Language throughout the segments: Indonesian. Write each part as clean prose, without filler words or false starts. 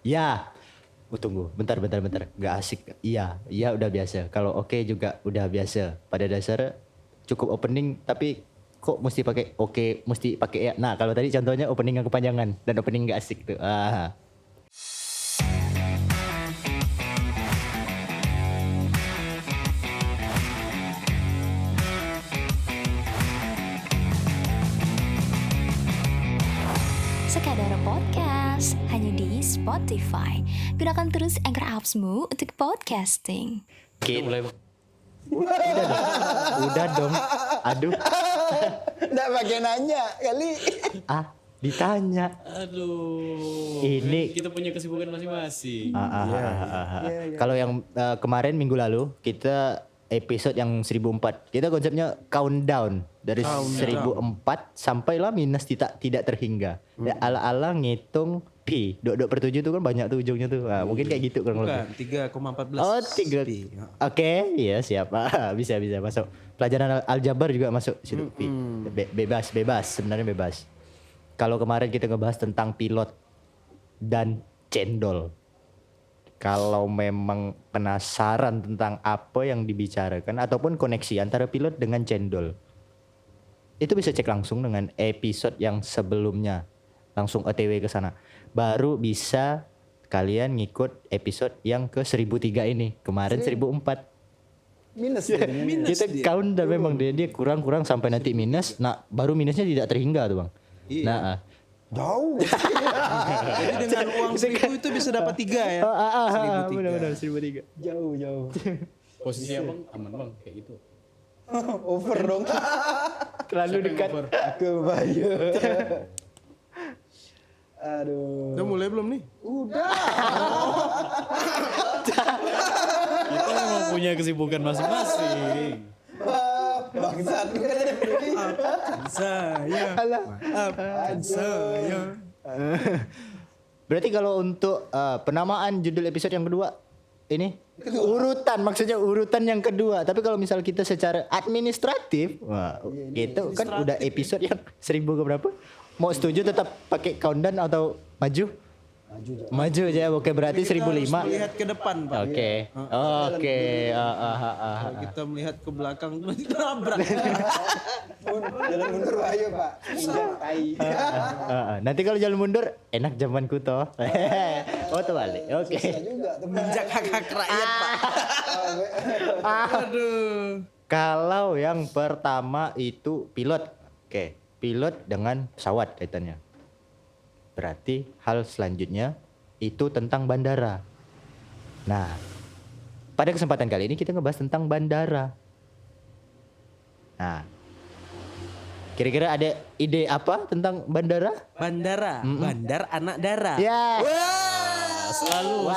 Ya. Tunggu, bentar. Gak asik. Iya udah biasa. Kalau oke juga udah biasa. Pada dasarnya cukup opening tapi kok mesti pakai oke, mesti pakai ya. Nah, kalau tadi contohnya opening yang kepanjangan dan opening gak asik tuh. Sekadar Podcast, hanya di Spotify. Gunakan terus Anchor Apps-mu untuk podcasting. Mulai Udah dong. Aduh. Nggak pakai nanya kali. Ditanya. aduh. Ini- kita punya kesibukan masing-masing. Kalau yang kemarin minggu lalu kita episode yang 1004. Kita konsepnya countdown dari 1004 sampailah minus tidak terhingga. Ala-ala ngitung pi. Dok per 7 tuh kan banyak tuh ujungnya tuh. Mungkin kayak gitu kurang lebih. Bukan, 3,14. Oh, 3. Oke, iya siap. Bisa masuk. Pelajaran aljabar juga masuk situ. Pi. Bebas, sebenarnya bebas. Kalau kemarin kita ngebahas tentang pilot dan cendol. Kalau memang penasaran tentang apa yang dibicarakan ataupun koneksi antara pilot dengan cendol, itu bisa cek langsung dengan episode yang sebelumnya. Langsung OTW ke sana. Baru bisa kalian ngikut episode yang ke 1003 ini. Kemarin 1004. Minus. Kita count dan memang dia kurang sampai nanti minus. Nah, baru minusnya tidak terhingga tuh, Bang. Iya. Nah, Jauh. Jadi dengan uang 1.000 itu bisa dapat 3 ya. 1.003. benar 1003. Jauh. Posisi abang aman bang kayak gitu. Over dong. Terlalu dekat. Kebaya. Aduh. Udah mulai belum nih? Udah. Kita memang punya kesibukan masing-masing. Bangsat. Saya. Maafkan saya. Berarti kalau untuk penamaan judul episode yang kedua ini maksudnya urutan yang kedua. Tapi kalau misal kita secara administratif, gitu kan udah episode yang 1000 ke berapa? Mau setuju tetap pakai countdown atau maju? Maju aja. Oke, berarti Kita harus 1005. melihat ke depan, Pak. Oke. Kalau kita melihat ke belakang nanti nabrak. Jalan mundur ayo, Pak. Tai. Nanti kalau jalan mundur enak zamanku toh. Oh, terbalik. Oke. Bisa juga tuh. Injak hak-hak rakyat, Pak. Aduh. Kalau yang pertama itu pilot. Oke, pilot dengan pesawat kaitannya. Berarti hal selanjutnya itu tentang bandara. Nah, pada kesempatan kali ini kita ngebahas tentang bandara. Nah, kira-kira ada ide apa tentang bandara? Bandara, bandar anak darah. Ya. Selalu.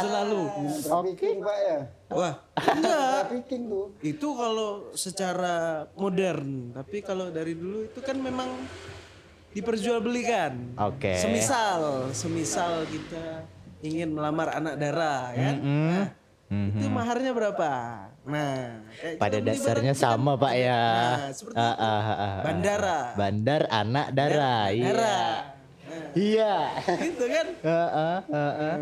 Trafficking, Pak ya. Wah, Trafficking tuh. itu kalau secara modern, tapi kalau dari dulu itu kan memang diperjualbelikan. Oke. Semisal kita ingin melamar anak darah kan. Nah, itu maharnya berapa? Nah, kayak Pada kita beli dasarnya barang sama Pak ya. Nah, seperti itu. Bandara. Bandar anak darah. Iya. Darah. Iya. Gitu kan? Nah,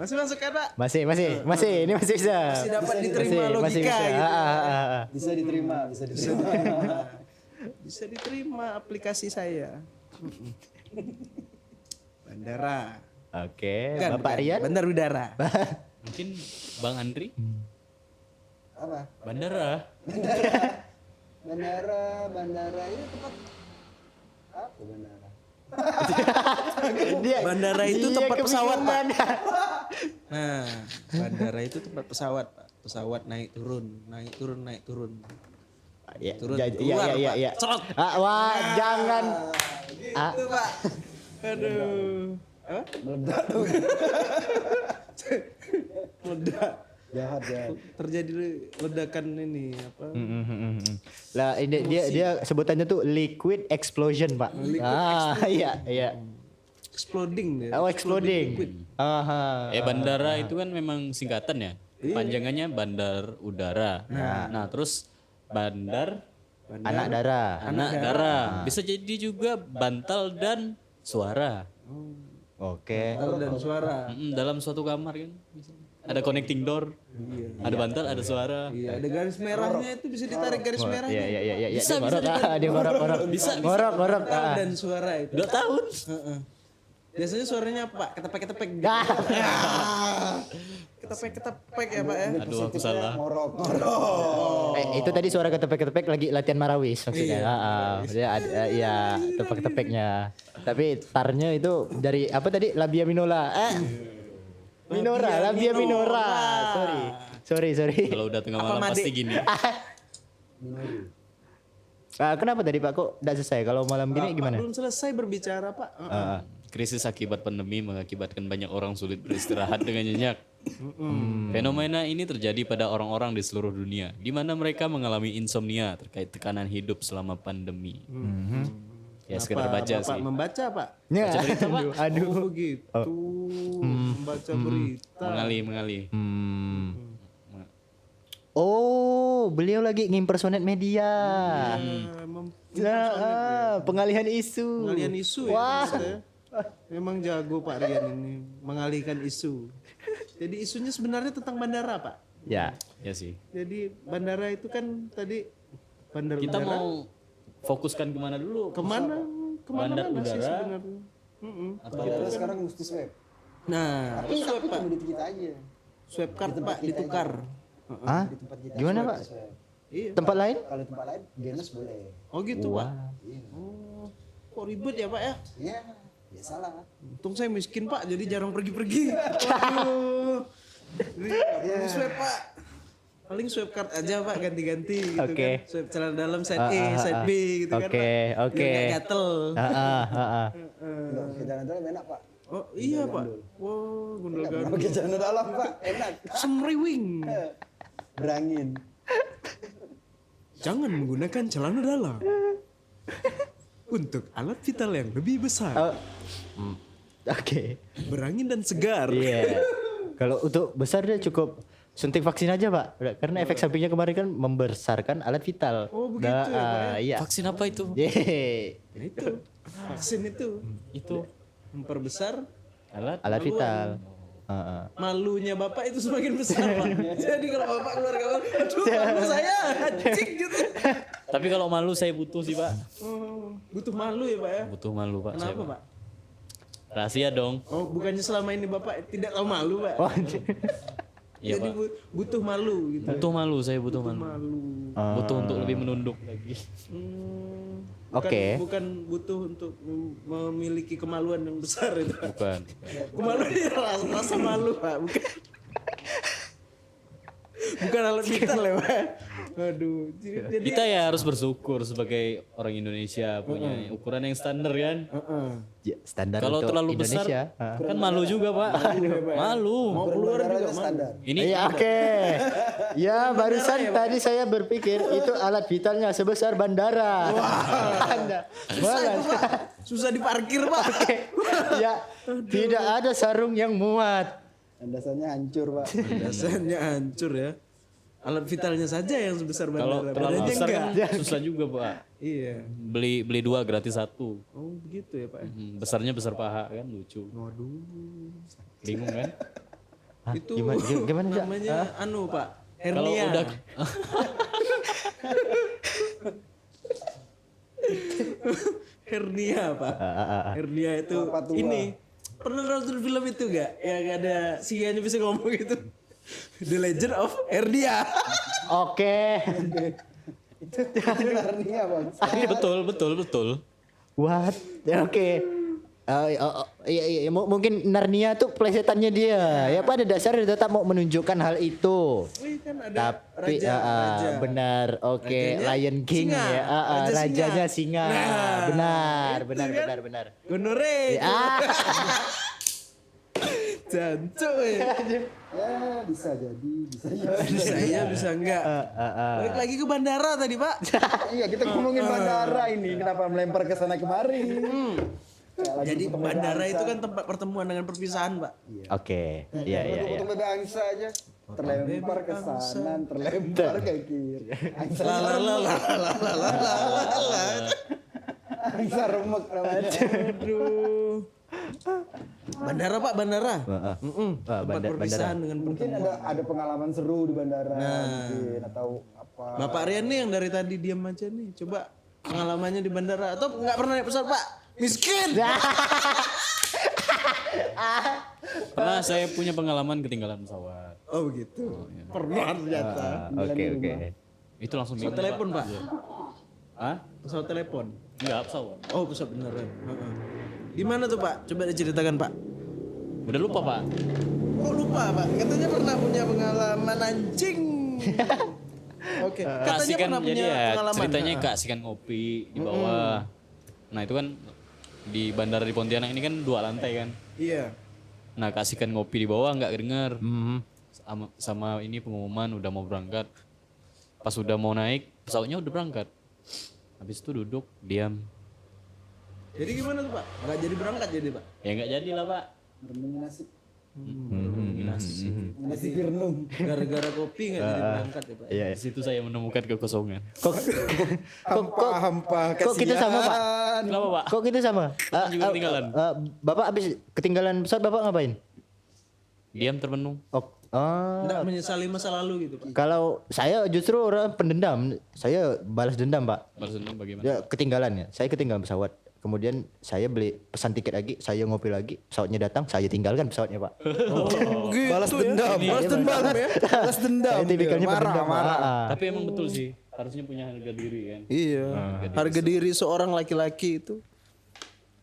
masih masuk kan, Pak? Masih. Ini masih bisa. Masih dapat diterima logika masih bisa. gitu. Bisa diterima. Bisa diterima aplikasi saya. Bandara. Oke, Bukan, Bapak bukan. Rian. Bandar udara. Mungkin Bang Andri. Apa? Bandara. Bandara ini tempat apa bandara? Bandara itu Dia tempat pesawat, Pak. kebingungan. Nah, bandara itu tempat pesawat, Pak. Pesawat naik turun. Iya, Turun, iya. keluar, Pak. Cerot. Wah, jangan. Itu, Pak. Aduh. Apa? Meledak tuh. Meledak. Jahat. Terjadi ledakan ini apa? Lah ini dia sebutannya tuh liquid explosion, Pak. Iya. Exploding dia. Oh, exploding. Liquid. Bandara itu kan memang singkatan ya. Panjangannya bandar udara. Nah, terus bandar Anak darah. anak darah. Bisa jadi juga bantal dan suara. Oke. Bantal dan suara. Dalam suatu kamar kan. misalnya. Ada connecting door. Ada bantal, ada suara. Iya, ada garis merahnya itu bisa ditarik garis merahnya. Iya. Bisa, Dia ngorok. Bisa. Ngorok. Bantal dan suara itu. 2 tahun. Heeh. Biasanya suaranya apa, Pak? Ketepek-ketepek. Gitu. Ketepek-ketepek ya, Pak ya. Aduh, aku salah. Ngorok. Itu tadi suara ketepek-ketepek lagi latihan marawis maksudnya. Dia ada ya tepek-tepeknya. Tapi tarnya itu dari apa tadi? Labia minora. Labia minora. Sorry. Kalau udah tengah malam pasti gini. Kenapa tadi Pak kok enggak selesai? Kalau malam gini gimana? Belum selesai berbicara, Pak. Krisis akibat pandemi mengakibatkan banyak orang sulit beristirahat dengan nyenyak. Fenomena ini terjadi pada orang-orang di seluruh dunia, di mana mereka mengalami insomnia terkait tekanan hidup selama pandemi. Ya sekedar baca Bapak sih. membaca, Pak. Ya. Baca berita, Pak. Aduh. Oh, begitu. Membaca berita. Mengalih. Oh, beliau lagi ngimpersonate media. Pengalihan isu. Pengalihan isu ya. Wah. Mas, ya. Memang jago Pak Rian ini mengalihkan isu. Jadi isunya sebenarnya tentang bandara, Pak. Ya. Ya sih. Jadi bandara itu kan tadi bandar Kita udara. mau fokuskan kemana dulu? Kemana Bandar mana sih udara. sebenarnya? Atau Kita sekarang mesti swab. Nah, Tapi komoditi kita aja. swab card Pak ditukar. Hah? Di tempat kita. Gimana Pak? Swab. Iya. Tempat lain? Kalau tempat lain Genos boleh. Oh gitu Pak. Iya. Oh, kok ribet ya Pak ya? Iya, biasalah. Untung saya miskin Pak, jadi jarang pergi-pergi. Waduh. Jadi nggak perlu swab Pak. Paling swab card aja Pak, ganti-ganti gitu Oke. kan. Swab celana dalam side A, side B gitu kan Pak. Oke. Biar nggak gatel. Enggak, kita dalam enak, Pak. Oh iya Pak. Wow, gundul Kenapa gandul. kita dalam, Pak? Enak. Semriwing. Berangin. Jangan menggunakan celana dalam. Untuk alat vital yang lebih besar. Oke. Berangin dan segar. Iya. Kalau untuk besar dia cukup suntik vaksin aja Pak. Karena efek sampingnya kemarin kan membesarkan alat vital. Oh, begitu ya, Pak, ya? Iya. vaksin apa itu? Yeay. Itu vaksin itu memperbesar Alat vital. malunya bapak itu semakin besar Pak. Jadi kalau bapak keluar kamar, aduh malu saya anjing gitu. Tapi kalau malu saya butuh sih Pak. Oh, butuh malu ya Pak ya? Butuh malu Pak. saya, Kenapa Pak? Rahasia dong. Oh bukannya selama ini bapak tidak tahu malu Pak? Iya Jadi Pak. butuh malu gitu. Butuh malu, saya butuh malu. Malu. Butuh untuk lebih menunduk lagi. Oke. Bukan butuh untuk memiliki kemaluan yang besar itu. Pak. Bukan. Kemaluan ini rasa malu Pak, bukan. Bukan alat vital ya Pak. Waduh. Jadi Kita ya harus bersyukur sebagai orang Indonesia punya ukuran yang standar kan. Ya, standar Kalau untuk terlalu besar Indonesia. kan malu juga Pak. Malu. mau keluar juga malu. standar. Ini Iya oke. Ya barusan tadi saya berpikir itu alat vitalnya sebesar bandara. Anda. Susah itu Pak. Susah diparkir Pak. Ya tidak ada sarung yang muat. Landasannya hancur, Pak. Dasarnya hancur ya. Alat vitalnya saja yang sebesar kalau bandara. terlalu Badannya besar kan enggak. susah juga Pak. Iya. Beli 2 gratis 1. Oh begitu ya Pak. Besarnya besar paha kan lucu. Waduh. Bingung kan? Hah, Itu gimana Jak? namanya anu Pak. Kalau Hernia. udah Hernia Pak. Hernia itu ini. Pernah nonton film itu gak? Yang ada singgahnya bisa ngomong gitu. The Legend of Hernia. Oke. Itu Narnia, Bang. betul. What? Ya, oke. Iya, mungkin Narnia tuh plesetannya dia. Ya pada dasarnya tetap mau menunjukkan hal itu. Wih kan ada Tapi raja. benar. Oke, Rajanya Lion King singa. ya. Raja Rajanya singa. singa. Nah, Benar. Gonore. Jancuk ya. Ya, bisa jadi. Bisa ya, bisa enggak. Balik lagi ke bandara tadi Pak. Iya, kita ngomongin bandara ini. Kenapa melempar ke sana kemari? Jadi bandara itu kan tempat pertemuan dengan perpisahan Pak. Oke. Iya. Potong bebek angsa aja. Terlempar ke sana, terlempar ke kiri. Angsa Lalalala. angsa remek namanya. Aduh. Bandara Pak, bandara. Heeh. Tempat bandara. perpisahan dengan Mungkin ada pengalaman seru di bandara mungkin atau apa. Bapak Rian nih yang dari tadi diam aja nih. Coba pengalamannya di bandara atau nggak pernah naik pesawat Pak? Miskin. Pernah saya punya pengalaman ketinggalan pesawat. Oh begitu. Pernah ternyata. Oke. Itu langsung Pesawat bingung, telepon Pak. Hah? Pesawat telepon. Enggak, pesawat. Oh pesawat beneran. Heeh. Di mana tuh Pak? Coba diceritakan Pak. Udah lupa, Pak. Oh lupa Pak. Katanya pernah punya pengalaman anjing. Oke. Katanya Kasihkan pernah jadi punya ya pengalaman. ceritanya keasikan ngopi di bawah. Nah, itu kan di bandara di Pontianak ini kan 2 lantai kan. Iya. Nah, keasikan ngopi di bawah nggak denger. Sama ini pengumuman udah mau berangkat. Pas udah mau naik, pesawatnya udah berangkat. Habis itu duduk, diam. Jadi gimana tuh Pak? Nggak jadi berangkat jadi Pak? Ya nggak jadi lah, Pak. Merenung nasib. Nasib. Nasib renung. Gara-gara kopi nggak jadi berangkat ya Pak? Iya. Di situ saya menemukan kekosongan. Hampa Kok kita sama Pak? Kenapa, Pak? Kok kita sama? juga ketinggalan. Bapak abis ketinggalan pesawat Bapak ngapain? Diam termenung. Nggak menyesali masa lalu gitu Pak? Kalau saya justru orang pendendam, saya balas dendam Pak. Balas dendam bagaimana? Ya ketinggalan ya, saya ketinggalan pesawat. Kemudian saya beli pesan tiket lagi, saya ngopi lagi, pesawatnya datang, saya tinggalkan pesawatnya Pak. Balas dendam. Balas dendam ya. Balas dendam. Saya tipikalnya Marah, pendendam. marah. Tapi emang betul sih, harusnya punya harga diri kan. Iya. Harga diri seorang laki-laki itu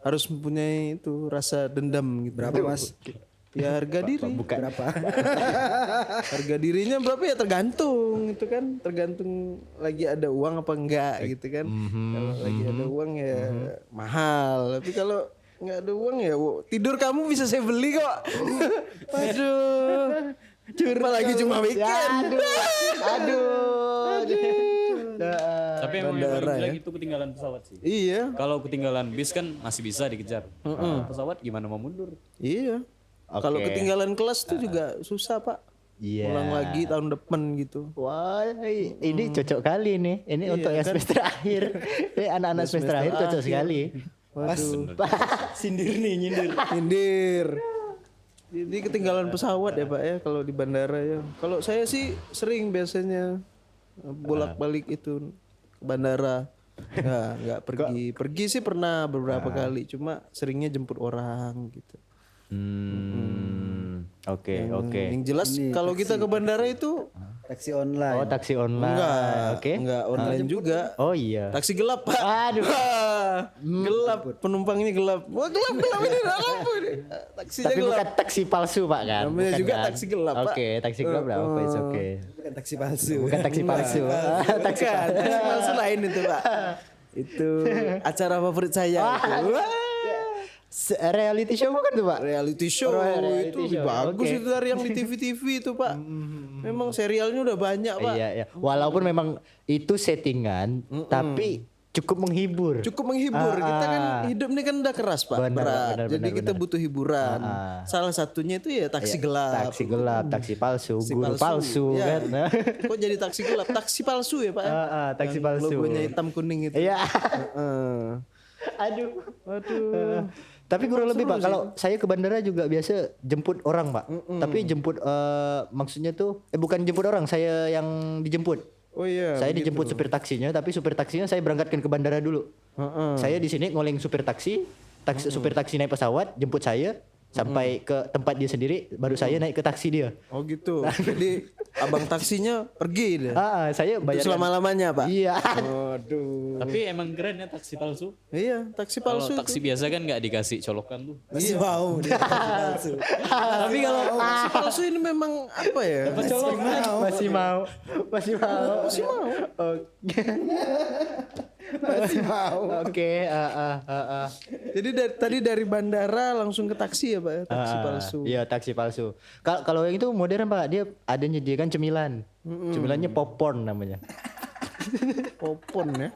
harus mempunyai itu rasa dendam gitu. Berapa Mas? Ya harga diri. Bukan. Berapa? Harga dirinya berapa ya tergantung itu kan, tergantung lagi ada uang apa enggak gitu kan. Kalau lagi ada uang ya mahal, tapi kalau nggak ada uang ya tidur kamu bisa saya beli kok. Waduh. Apalagi cuma weekend. Tapi emang yang paling jelek itu ketinggalan pesawat sih. Iya. Kalau ketinggalan bis kan masih bisa dikejar. Pesawat gimana mau mundur? Iya. Kalau ketinggalan kelas tuh juga susah Pak. Iya. Ulang lagi tahun depan gitu. Wah, ini cocok kali nih. Ini untuk yang semester akhir. Anak-anak semester akhir cocok sekali. Waduh. Sindir nih, nyindir. Nyindir. Jadi ketinggalan pesawat ya Pak ya kalau di bandara ya. Kalau saya sih sering biasanya bolak-balik itu ke bandara. Nggak pergi. Pergi sih pernah beberapa kali. Cuma seringnya jemput orang gitu. Oke. Yang jelas kalau kita ke bandara itu Taksi online. Oh, taksi online. Oke. enggak online juga. Oh iya. Taksi gelap Pak. Aduh. Wah, gelap, penumpangnya gelap. Wah gelap ini lampu ini. Taksinya Tapi gelap. bukan taksi palsu Pak kan? Namanya Bukan, juga kan? taksi gelap, Pak. Oke, taksi gelap apa? It's okay. Bukan taksi palsu. Bukan taksi palsu. Taksi Bukan, taksi palsu lain itu Pak. Itu acara favorit saya itu. Wah, Reality show bukan tuh Pak? reality show reality itu lebih show. bagus Oke. itu dari yang di TV-TV itu Pak. Memang serialnya udah banyak Pak. Iya. Walaupun memang itu settingan, tapi cukup menghibur. Cukup menghibur. Kita kan hidup ini kan udah keras Pak, berat. Jadi kita butuh hiburan. Salah satunya itu ya taksi gelap. Taksi gelap, taksi palsu, guru palsu Ya. kan. Kok jadi taksi gelap? Taksi palsu ya Pak? Ya? Taksi Yang palsu. Logonya hitam kuning itu. Iya. Heeh. Aduh. Waduh. Tapi kurang lebih Pak, kalau saya ke bandara juga biasa jemput orang Pak. Tapi jemput maksudnya tuh bukan jemput orang, saya yang dijemput. Oh iya. Saya dijemput supir taksinya, tapi supir taksinya saya berangkatkan ke bandara dulu. Saya di sini ngoleng supir taksi, supir taksi naik pesawat, jemput saya sampai ke tempat dia sendiri, baru saya naik ke taksi dia. Oh gitu. Jadi abang taksinya pergi deh. Saya Untuk bayar selama-lamanya Pak. Iya. Waduh. Tapi emang keren ya taksi palsu. Iya, taksi Kalau palsu. taksi biasa kan nggak dikasih colokan tuh. Masih mau dia taksi palsu. Tapi kalau taksi palsu ini memang apa ya? Masih mau. Oke. Masih mau. Oke, Jadi tadi dari bandara langsung ke taksi ya Pak ya? Taksi palsu. Iya, taksi palsu. Kalau yang itu modern Pak, dia ada nyediakan cemilan. Cemilannya popcorn namanya. Popon ya.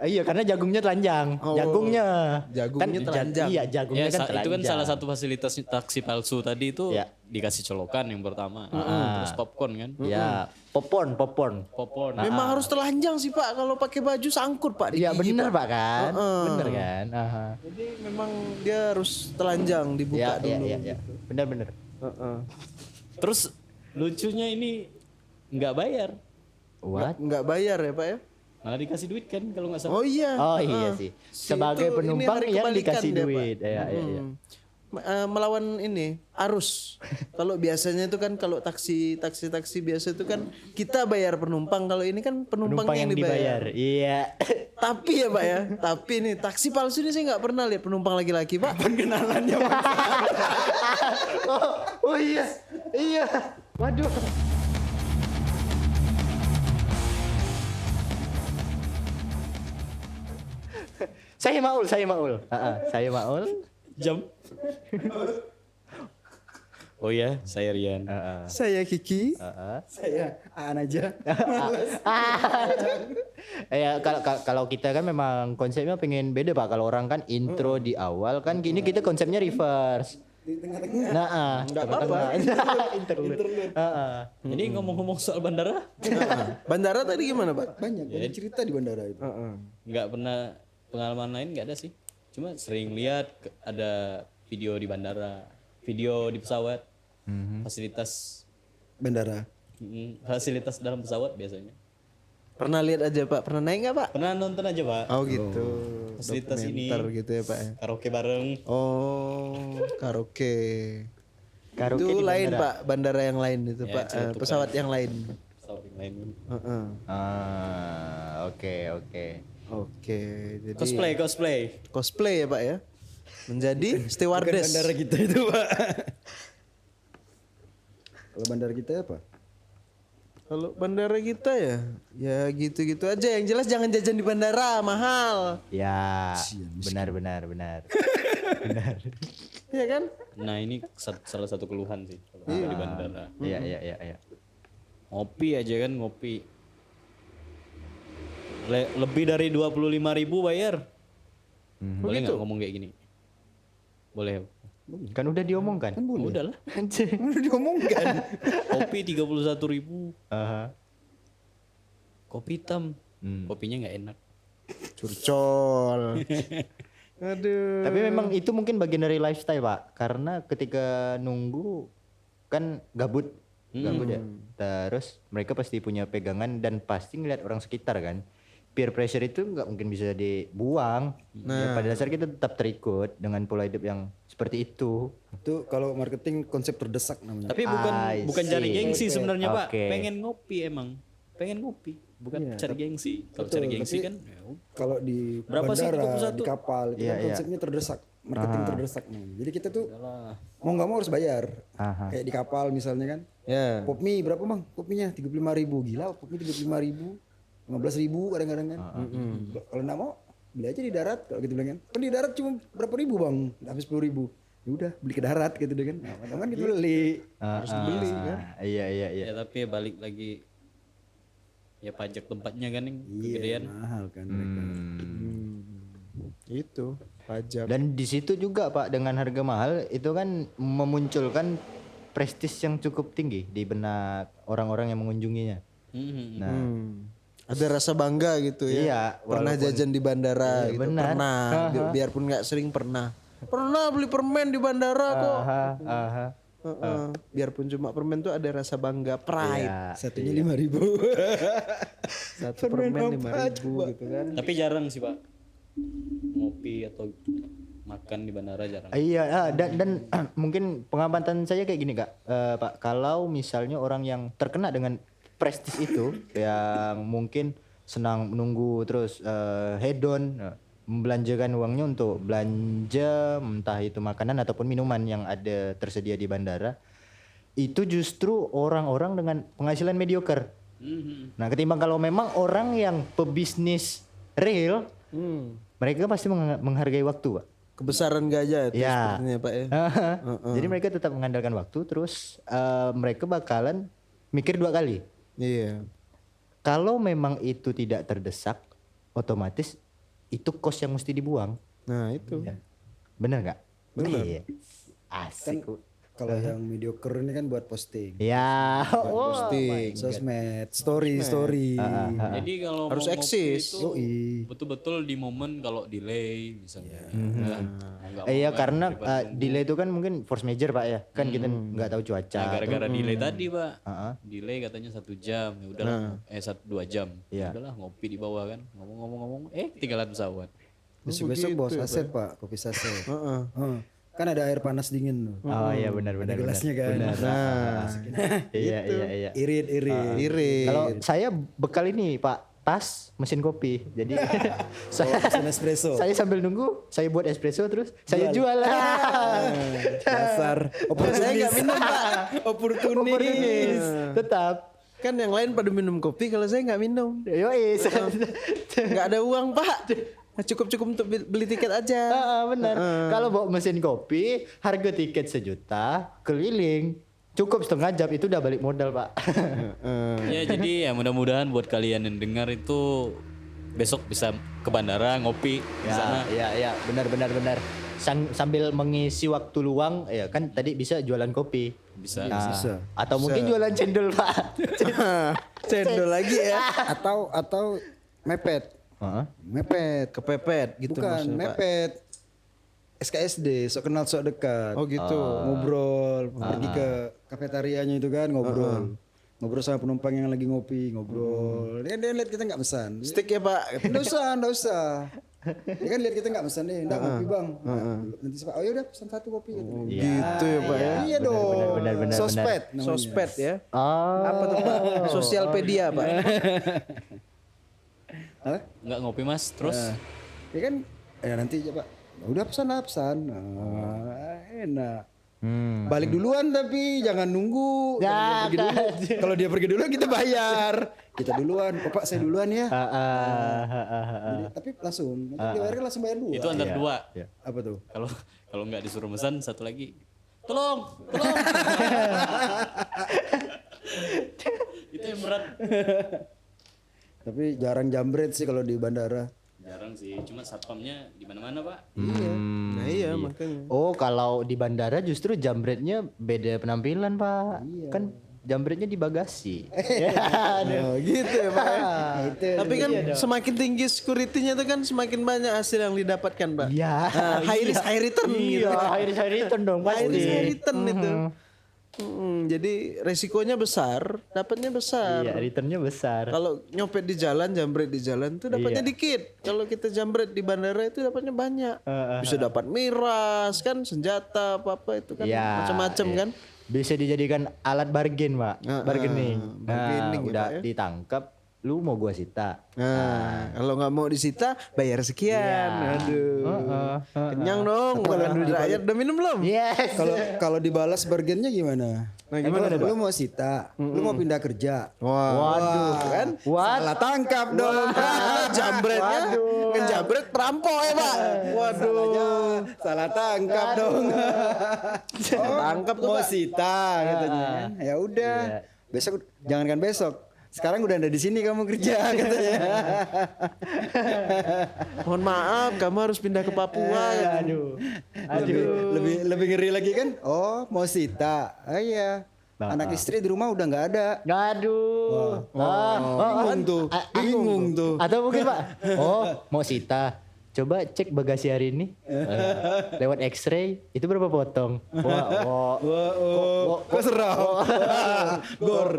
Iya, karena jagungnya telanjang. Jagungnya. Jagungnya telanjang. Iya, jagungnya Ya, kan itu kan telanjang. salah satu fasilitas taksi palsu tadi itu Ya. dikasih colokan yang pertama, terus popcorn kan, Ya, popcorn. popcorn. Memang harus telanjang sih Pak, kalau pakai baju sangkut Pak di Iya, gigi, bener Pak. Pak kan? Bener kan? Aha. Jadi memang dia harus telanjang dibuka Iya, dulu. iya. Bener. Heeh. Terus lucunya ini nggak bayar, What? Nggak bayar ya Pak ya? malah dikasih duit kan kalau nggak salah. Oh iya. Oh iya sih. Sebagai Itu, ini penumpang hari yang kebalikan dikasih dia, Pak. duit. Iya. Melawan ini arus. Kalau biasanya itu kan kalau taksi biasa itu kan kita bayar penumpang, kalau ini kan penumpang Penumpang yang yang dibayar. dibayar. Iya. Tapi ya Pak ya, tapi nih taksi palsu ini saya nggak pernah lihat penumpang laki-laki Pak. Pengenalannya Oh iya. Iya. Waduh. Saya Maul. Saya Maul. Jam. Oh ya, saya Rian. Saya Kiki. Saya Aan aja. Ya kalau kita kan memang konsepnya pengen beda Pak. Kalau orang kan intro di awal kan gini kita konsepnya reverse. Di tengah-tengah. Nah, enggak apa-apa. Interlude. Jadi ngomong-ngomong soal bandara, Bandara tadi gimana Pak? Banyak cerita di bandara itu. nggak pernah pengalaman lain nggak ada sih. Cuma sering lihat ada video di bandara, video di pesawat, fasilitas fasilitas dalam pesawat biasanya. Pernah lihat aja Pak? Pernah naik nggak Pak? Pernah nonton aja Pak, Oh gitu. fasilitas ini, Dokumenter gitu ya Pak ya. karaoke bareng. Oh, karaoke. Karaoke Itu di lain bandara. Pak, bandara yang lain itu Ya, Pak. itu tukang. Pesawat yang lain. Pesawat yang lain. Heeh. Oke. Oke, jadi Cosplay. ya Pak ya. Menjadi stewardess. Bandara kita itu, Pak. Kalau bandara kita apa? Kalau bandara kita ya gitu-gitu aja. Yang jelas jangan jajan di bandara, mahal. Ya, benar. Iya kan? Nah ini salah satu keluhan sih kalau di bandara. Iya. Ngopi aja kan ngopi. Lebih dari 25.000 bayar. Boleh nggak ngomong kayak gini? Boleh. Kan udah diomongkan. Udah lah. Udah diomongkan. Kopi 31.000. Aha. Kopi hitam. Kopinya nggak enak. Curcol. Aduh. Tapi memang itu mungkin bagian dari lifestyle Pak. Karena ketika nunggu kan gabut ya. Terus mereka pasti punya pegangan dan pasti ngeliat orang sekitar kan. Peer pressure itu nggak mungkin bisa dibuang. Ya, pada dasar kita tetap terikut dengan pola hidup yang seperti itu. Itu kalau marketing konsep terdesak namanya. Tapi bukan I cari see. gengsi sebenarnya Pak. Oke. Pengen ngopi emang. Pengen ngopi. Bukan cari gengsi. Kalau Betul, cari gengsi tapi kan. Kalau di Berapa sih bandara, 31? di kapal itu Iya, kan konsepnya terdesak, marketing terdesak namanya. Jadi kita tuh mau nggak mau harus bayar. Kayak di kapal misalnya kan. Ya. Pop mie berapa bang? Pop mie-nya 35.000. Gila, pop mie 35.000. 15.000 kadang-kadang kan. Kalau nggak mau beli aja di darat kalau gitu bilang kan. Kan di darat cuma berapa ribu bang? Habis 10.000. Ya udah beli ke darat gitu deh kan. Nah, teman kita beli. Harus dibeli kan. Iya. Ya tapi balik lagi. Ya pajak tempatnya kan yang kegedean. Mahal kan mereka. Itu pajak. Dan di situ juga Pak dengan harga mahal itu kan memunculkan prestis yang cukup tinggi di benak orang-orang yang mengunjunginya. Nah, Ada rasa bangga gitu ya. Iya, Pernah jajan di bandara Iya, gitu. benar. Pernah. Biarpun nggak sering pernah. Pernah beli permen di bandara kok. aha. Heeh. Biarpun cuma permen tuh ada rasa bangga, pride. Ya, Satunya 5.000. Satu permen 5.000 gitu kan. Tapi jarang sih Pak. Ngopi atau makan di bandara jarang. Iya, dan mungkin pengamatan saya kayak gini Kak, Pak. Kalau misalnya orang yang terkena dengan prestis itu, yang mungkin senang menunggu terus hedon, membelanjakan uangnya untuk belanja entah itu makanan ataupun minuman yang ada tersedia di bandara, itu justru orang-orang dengan penghasilan mediocre. Nah, ketimbang kalau memang orang yang pebisnis real, mereka pasti menghargai waktu, Pak. Kebesaran gajah itu Ya. sepertinya Pak ya. Jadi mereka tetap mengandalkan waktu, terus mereka bakalan mikir 2 kali. Iya. Kalau memang itu tidak terdesak, otomatis itu kos yang mesti dibuang. Nah itu. Bener nggak? Bener. Iya. Asik. Kalau yang mediocre ini kan buat posting. Ya, Posting. Sosmed, story. Jadi kalau Harus mau eksis. ngopi itu betul-betul di momen kalau delay misalnya. Nggak iya mau karena delay itu kan mungkin force major Pak ya. Kan kita nggak tahu cuaca. Nah, gara-gara delay tadi Pak, delay katanya 1 jam, ya udahlah, 2 jam, ya udahlah ngopi di bawah kan, ngomong-ngomong, tinggalan pesawat. Besok bawa saset Pak, kopi saset. Kan ada air panas dingin tuh. Oh iya benar. Gelasnya kan. Nah, Iya. Irit. Kalau saya bekal ini Pak, tas mesin kopi. Jadi Mesin espresso. saya sambil nunggu, saya buat espresso terus saya jual. Dasar saya nggak minum Pak. Oportunis. Tetap. Kan yang lain pada minum kopi, kalau saya nggak minum. Yoi. Nggak ada uang Pak. Cukup untuk beli tiket aja. Benar. Kalau bawa mesin kopi, harga tiket 1 juta, keliling. Cukup setengah jam itu udah balik modal Pak. Ya jadi ya mudah-mudahan buat kalian yang dengar itu besok bisa ke bandara ngopi di sana. Ya, benar. Sambil mengisi waktu luang, ya kan tadi bisa jualan kopi. Bisa. Bisa. Atau mungkin jualan cendol Pak. Cendol lagi ya. Atau mepet. Mepet. Kepepet gitu Bukan, maksudnya Pak. mepet. SKSD, sok kenal sok dekat. Oh gitu. Ngobrol, pergi ke kafetarianya itu kan ngobrol. Ngobrol sama penumpang yang lagi ngopi, ngobrol. Dia lihat kita nggak pesan. Stick ya Pak. Nggak usah. Dia kan lihat kita nggak pesan nih, nggak ngopi bang. Nanti Pak, oh yaudah pesan 1 kopi. Gitu ya Pak ya. Iya dong. benar. Sospet namanya. Sospet ya. Oh. Apa tuh Pak? Sosialpedia Pak. Hah? Nggak ngopi Mas, terus Ya kan, ya nanti aja Pak. Udah pesan. Enak. Balik duluan tapi jangan nunggu. Kalau dia pergi dulu kita bayar. Kita duluan. Pak saya duluan ya. Jadi, tapi langsung. Nanti dia bayar langsung bayar dulu. itu antar 2. Apa tuh? Kalau nggak disuruh pesan, satu lagi, tolong. Itu yang berat. Tapi jarang jambret sih kalau di bandara. Jarang sih, cuma satpamnya di mana-mana Pak. Nah iya makanya. Oh, kalau di bandara justru jambretnya beda penampilan, Pak. Kan jambretnya di bagasi. Oh, gitu ya Pak. Ya. Tapi kan semakin tinggi security-nya itu kan semakin banyak hasil yang didapatkan Pak. Iya. High return gitu. Iya, high return dong pasti. High return itu. Jadi resikonya besar, dapatnya besar. Iya, returnnya besar. Kalau nyopet di jalan, jambret di jalan tuh dapatnya dikit. Kalau kita jambret di bandara itu dapatnya banyak. Bisa dapat miras kan, senjata apa itu kan Iya, macam-macam kan. Bisa dijadikan alat bargain, Pak. Bargaining. bargaining ya, Udah Pak, ya. ditangkap, lu mau gua sita. Nah, kalau nggak mau disita bayar sekian. Aduh. Kenyang dong. Kalau duit rakyat udah minum belum? Yes. Kalau dibalas bargainnya gimana? Nah, gimana Lu mau sita, lu mau pindah kerja. Waduh, Kan? What? Salah tangkap dong. Jambretnya ngejambret perampok ya Pak. Waduh. Salah tangkap dong. Tangkap tuh Mau Pak. sita katanya kan. Ya udah. Besok jangankan besok. Sekarang udah ada di sini kamu kerja katanya. Mohon maaf, kamu harus pindah ke Papua. Aduh. Lebih ngeri lagi kan? Oh, mau sita. Ah, iya. Anak istri di rumah udah nggak ada. Aduh. Bingung tuh. Bingung tuh. Atau mungkin Pak, mau sita. Coba cek bagasi hari ini. Lewat X-ray itu berapa potong? Kok seram? Gor.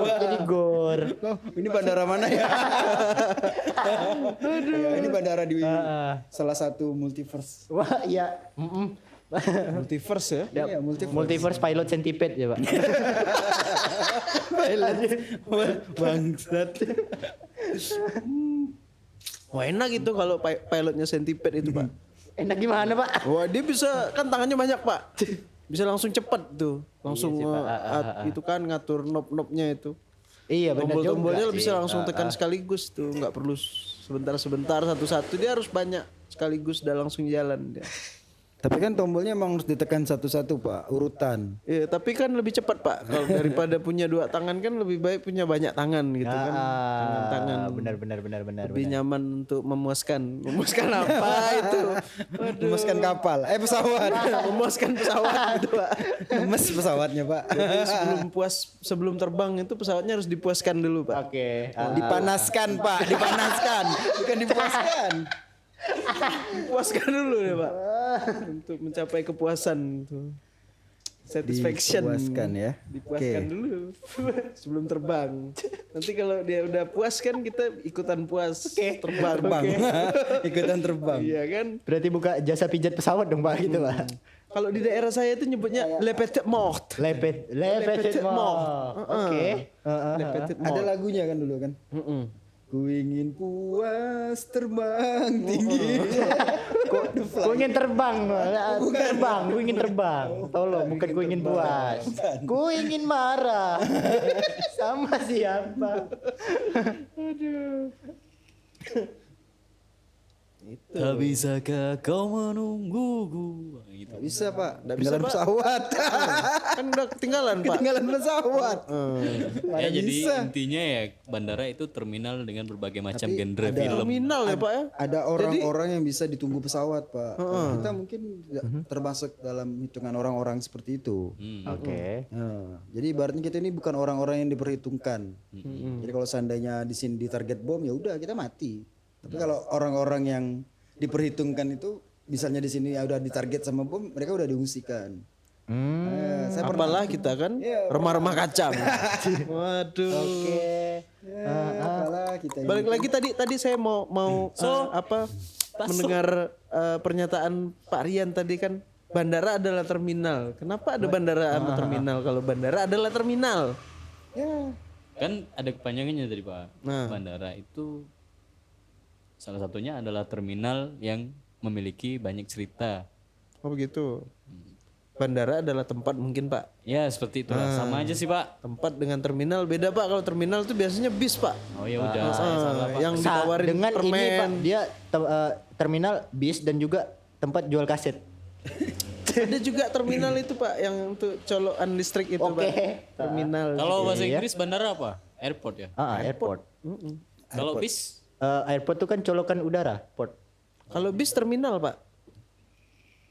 Jadi gor. Oh, ini bandara mana ya? Ya, ini bandara di salah satu multiverse. Wah, iya. Multiverse ya. Iya, Multiverse pilot centipede ya, Pak. Bangsat. Wah enak itu kalau pilotnya centipede itu Pak. Enak gimana, Pak? Wah dia bisa kan tangannya banyak Pak. Bisa langsung cepet tuh. Langsung itu kan ngatur knob-knobnya itu. Iya, benar juga. Tombol-tombolnya sih. bisa langsung tekan sekaligus tuh. Nggak perlu sebentar-sebentar satu-satu. Dia harus banyak sekaligus udah langsung jalan dia. Tapi kan tombolnya emang harus ditekan satu-satu Pak, urutan. Iya, tapi kan lebih cepat Pak. Kalau daripada punya 2 tangan kan lebih baik punya banyak tangan gitu kan. Tangan-tangan Benar. lebih nyaman untuk memuaskan. Memuaskan apa itu? Waduh. Memaskan kapal, pesawat. Memuaskan pesawat gitu Pak. Mes pesawatnya Pak. Jadi sebelum terbang itu pesawatnya harus dipuaskan dulu Pak. Oke. Dipanaskan Pak, dipanaskan, bukan dipuaskan. Dipuaskan dulu ya Pak. Untuk mencapai kepuasan itu. Satisfaction. Dipuaskan ya. Dipuaskan Oke. dulu sebelum terbang. Nanti kalau dia udah puas kan kita ikutan puas terbang. Terbang. Ikutan terbang. Iya kan? Berarti buka jasa pijat pesawat dong Pak gitu Pak. Kalau di daerah saya itu nyebutnya le petit mort. Lepet Petit mort. mort. Oke. Le petit Ada mort. lagunya kan dulu kan? Ku ingin puas terbang tinggi. Ku ingin terbang, ku ingin terbang. Tolong, bukan ku ingin puas. Ku ingin marah. Sama siapa? Tak bisakah kau menungguku? Nah, gitu. Gak bisa Pak, bisa, ketinggalan Pak. pesawat. Kan udah ketinggalan Pak. Ketinggalan pesawat. Ya, jadi bisa. intinya ya bandara itu terminal dengan berbagai macam genre ada- film. Terminal ya Pak ya. Ada orang-orang yang bisa ditunggu pesawat Pak. Kita mungkin tidak termasuk dalam hitungan orang-orang seperti itu. Oke. Nah, jadi ibaratnya kita ini bukan orang-orang yang diperhitungkan. Jadi kalau seandainya di sini ditarget bom ya udah kita mati. Tapi kalau orang-orang yang diperhitungkan itu misalnya di sini ya udah ditarget sama bom, mereka udah diungsikan. Saya Apalah kita kan remah-remah kacang. Waduh. Oke. apalah kita ini. Balik lagi tadi saya mau mendengar pernyataan Pak Rian tadi kan bandara adalah terminal. Kenapa ada bandara sama terminal kalau bandara adalah terminal? Ya, Kan ada kepanjangannya tadi Pak. Nah. Bandara itu salah satunya adalah terminal yang memiliki banyak cerita. Oh begitu. Bandara adalah tempat mungkin Pak. Ya seperti itu lah. Sama aja sih Pak. Tempat dengan terminal beda Pak. Kalau terminal itu biasanya bis Pak. Oh ya udah saya salah Pak. Yang ditawarin Dengan permen. ini Pak, dia terminal bis dan juga tempat jual kaset. Ada juga terminal itu Pak yang untuk colokan listrik itu Oke. Pak. Terminal. Kalau bahasa Inggris bandara apa? Airport ya. Airport. Kalau bis Airport itu kan colokan udara, port. Kalau bis terminal Pak.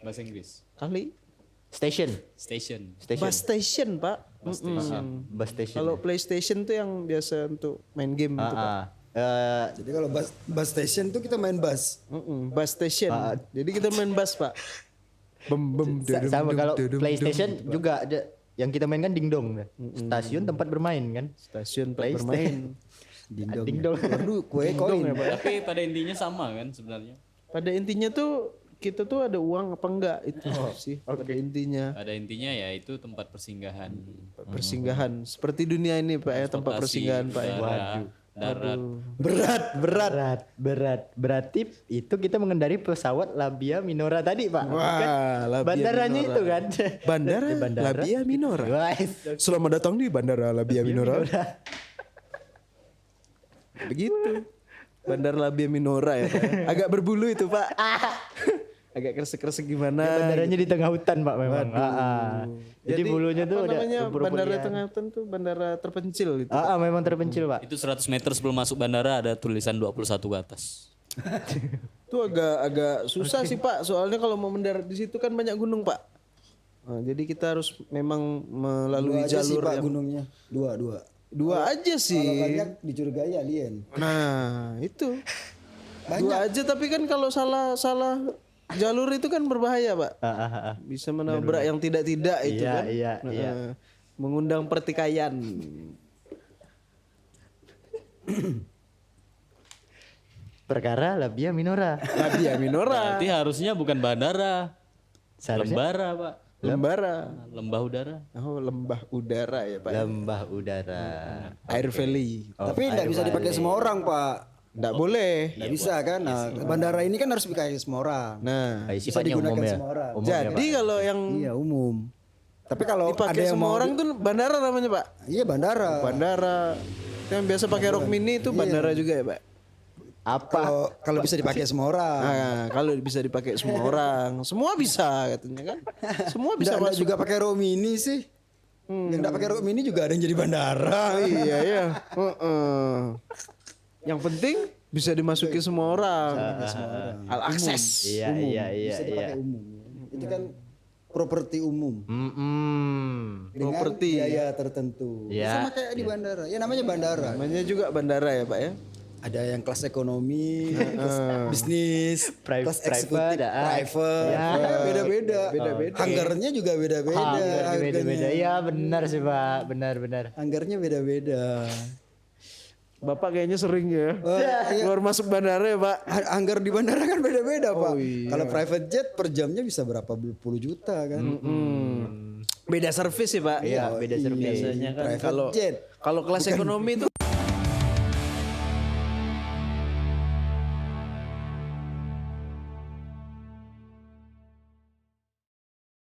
bahasa Inggris. Kali Station. Station. bus station Pak. Bus station. Bus station. Kalau PlayStation tuh yang biasa untuk main game gitu Pak. jadi kalau bus station tuh kita main bus. Bus station. Jadi kita main bus Pak. Sama kalau PlayStation juga ada yang kita main kan dingdong. Stasiun tempat bermain kan. Stasiun Pak PlayStation. bermain. Dingdong. Waduh, kue koin. Tapi pada intinya sama kan sebenarnya. Pada intinya tuh kita tuh ada uang apa enggak itu sih pada intinya. Pada intinya ya itu tempat persinggahan. Persinggahan seperti dunia ini Pak ya, tempat Transportasi persinggahan Pak ya. udara, darat. Berarti itu kita mengendari pesawat Labia Minora tadi Pak. Wah, Labia Bandaranya Minora. itu kan. Bandara Labia Minora. Wah, Selamat datang di Bandara Labia Minora. Begitu. Bandara Labia Minora ya. Pak. Agak berbulu itu Pak. Agak kresek-kresek gimana. bandaranya di tengah hutan Pak memang. Jadi bulunya apa tuh ada namanya, rumput-rumput bandara liar. tengah hutan tuh bandara terpencil gitu. Memang terpencil Pak. Itu 100 meter sebelum masuk bandara ada tulisan 21 ke atas. Itu agak susah sih Pak. Soalnya kalau mau mendarat di situ kan banyak gunung Pak. Nah, jadi kita harus memang melalui Dua aja sih jalur Pak yang gunungnya. Dua. dua aja Kalau sih. banyak dicurigai alien. Nah, itu. Dua aja tapi kan kalau salah jalur itu kan berbahaya, Pak. Bisa menabrak yang tidak-tidak itu Iya, kan. iya, Nah, iya. Mengundang pertikaian. Perkara Labia Minora. Labia Minora. Berarti harusnya bukan bandara. Seharusnya Lembara, Pak. Lembara. Lembah udara. Oh, lembah udara ya, Pak. Lembah udara. Air Valley. Tapi tidak bisa dipakai semua orang Pak. Enggak boleh. Tidak bisa kan. Nah, bandara ini kan harus dipakai semua orang. Nah, Kayak sifatnya digunakan umum ya. semua orang. Umum ya, jadi Pak. kalau yang Iya umum. Tapi kalau ada dipakai yang semua mau orang tuh bandara namanya, Pak. Iya bandara. Bandara. Yang biasa pakai rok mini itu bandara juga ya, Pak. Kalau bisa dipakai semua orang. Nah, kalau bisa dipakai semua orang, semua bisa katanya kan. Semua bisa Nggak masuk. juga pakai Road Mini sih. Yang nggak pakai Road Mini juga ada yang jadi bandara. Iya ya. Yang penting bisa dimasuki semua orang. Al akses. Iya iya iya Bisa iya. dipakai umum. Itu kan properti umum. Dengan Properti. biaya tertentu. Iya. Sama kayak di bandara. Ya namanya bandara. Namanya juga bandara ya Pak ya. Ada yang kelas ekonomi, kelas bisnis, kelas eksekutif, private, private, Ya. beda-beda. Hanggarnya juga beda-beda. Beda-beda. harganya. Iya benar sih Pak, benar. Hanggarnya beda-beda. Bapak kayaknya sering ya. iya. Keluar masuk bandara ya Pak. Hanggar di bandara kan beda-beda, Pak. iya. Kalau private jet per jamnya bisa berapa puluh juta kan. Beda servis sih Pak. Iya, beda servis. Biasanya kan Private kalau jet. kalau kelas ekonomi itu